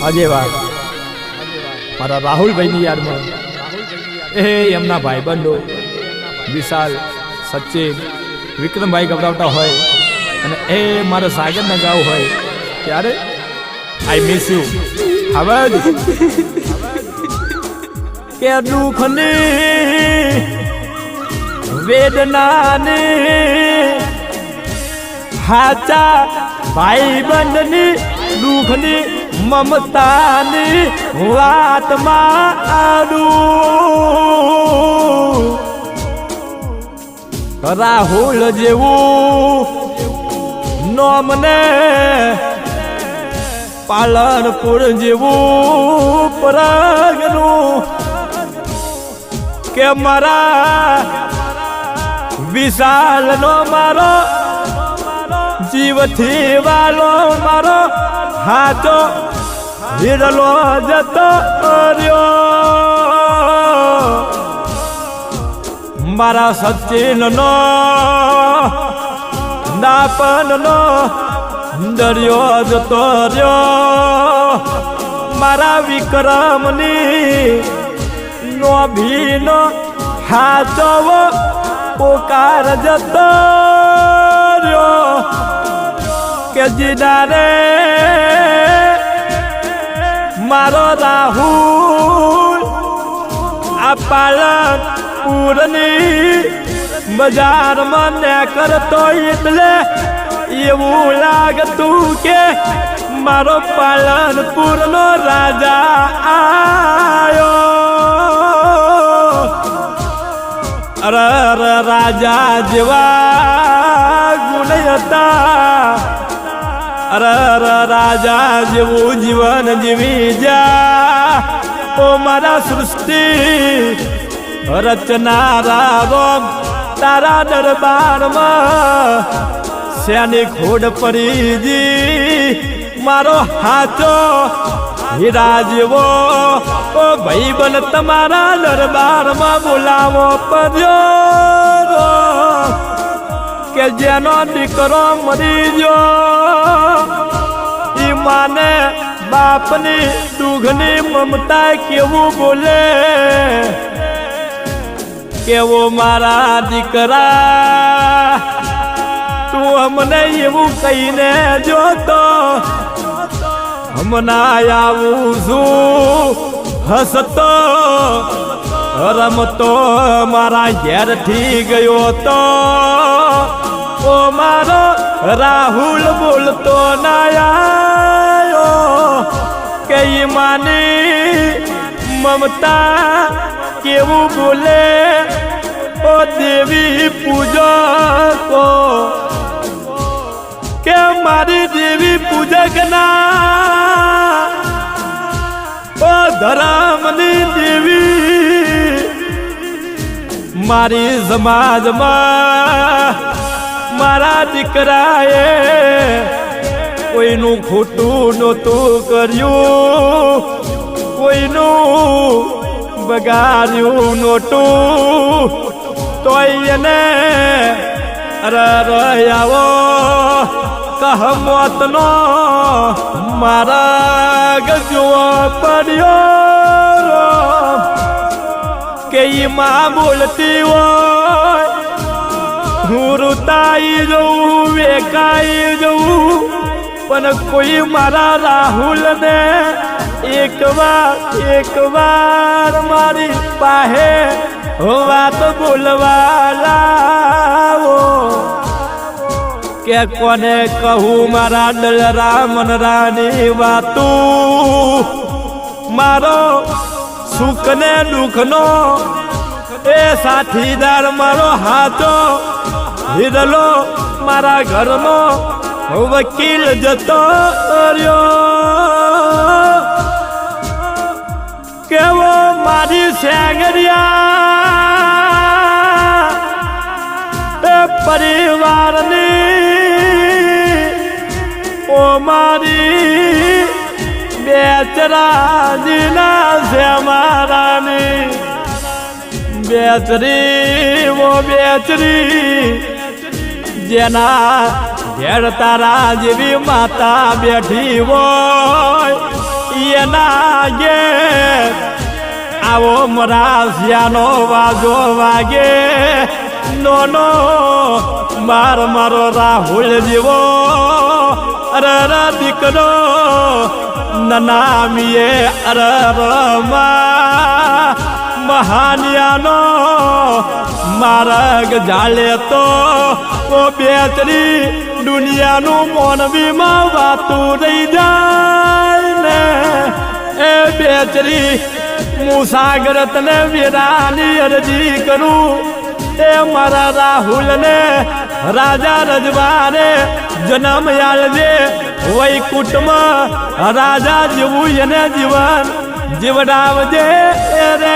આજે વાત મારા રાહુલભાઈની યાદમાં એમના ભાઈબંધો વિશાલ સચિન વિક્રમભાઈ ગભરાવતા હોય અને એ મારા સાગરને ગાવ હોય ત્યારે આઈ મિસ યુ હવે કે દુઃખની વેદનાની હાચા ભાઈબંધની દુઃખની મમતાની વાતમાં આડું રાહુલ જેવું નોમને પાલનપુર જેવું પ્રગનું કે મારા વિશાલનો મારો જીવથી વાલો મારો હાચો હિરલો જતો રહ્યો મારા સચિનનો નાપનનો દરિયો જતો રહ્યો મારા વિક્રમની નો ભીનો હાચો પોકાર જતો રહ્યો કે જીદારે મારો રાહુલ આ પાલનપુરની બજારમાં ને કરતો એટલે એવું લાગતું કે મારો પાલનપુરનો રાજા આયો અરે રાજા જેવા ગુણ હતા અરે રાજા જેવું જીવન જીવી જા ઓ મારા સૃષ્ટિ રચનારા રોમ તારા દરબારમાં શ્યાની ખોડ પડી જી મારો હાચો હીરા જેવો ઓ ભાઈ બન તમારા દરબારમાં બોલાવો પડ્યો કે જેનો દીકરો મરી ગયો ઈ માને બાપની દુઃખની મમતા કેવું બોલે કેવો મારા દીકરા તું અમને એવું કહીને જોતો હમણાં આવું છું હસતો રમતો મારા ઘેરથી ગયો તો ઓ મારો રાહુલ બોલતો ના આયો કે માની મમતા કેવું બોલે ઓ દેવી પૂજકો કે મારી દેવી પૂજક ના ઓ ધર્મની દેવી મારી સમાજમાં મારા દીકરાએ કોઈનું ખોટું નહોતું કર્યું કોઈનું બગાડ્યું નહોતું તોય એને આવો કહમતનો મારા ગજવો પડ્યો કે માં બોલતી હોય હું રૂતાઈ જવું વેકાઈ જવું પણ કોઈ મારા રાહુલને એક વાર મારી પાસે વાત બોલવા લાવો કે કોને કહું મારા દલરા મનરાની વાતું મારો સુખ ને દુઃખ નો એ સાથીદાર મારો હાચો હિરલો મારા ઘરનો વકીલ જતો રહ્યો કેવો મારી સેંગરિયા એ પરિવારની ઓ મારી બેચરાજીના છે મારાની બેચરી ઓ બેચરી જેના ઘેર તારા જેવી માતા બેઠી હોય એના ગે આવો મરાસિયાનો વાજો વાગે નોનો મારો રાહુલ જેવો અરર દીકરો નનામીએ અરર મહાનિયાનો માર્ગ જાલે તો ઓ બેચરી દુનિયાનું મોનવીમાં વાતું રહી જાય ને એ બેચરી મુસાગર તને વીરાની અરજી કરું એ મારા રાહુલને રાજા રજવારે જન્મ આલજે વૈકુંઠમાં રાજા જેવું એને જીવન જીવડાવજે રે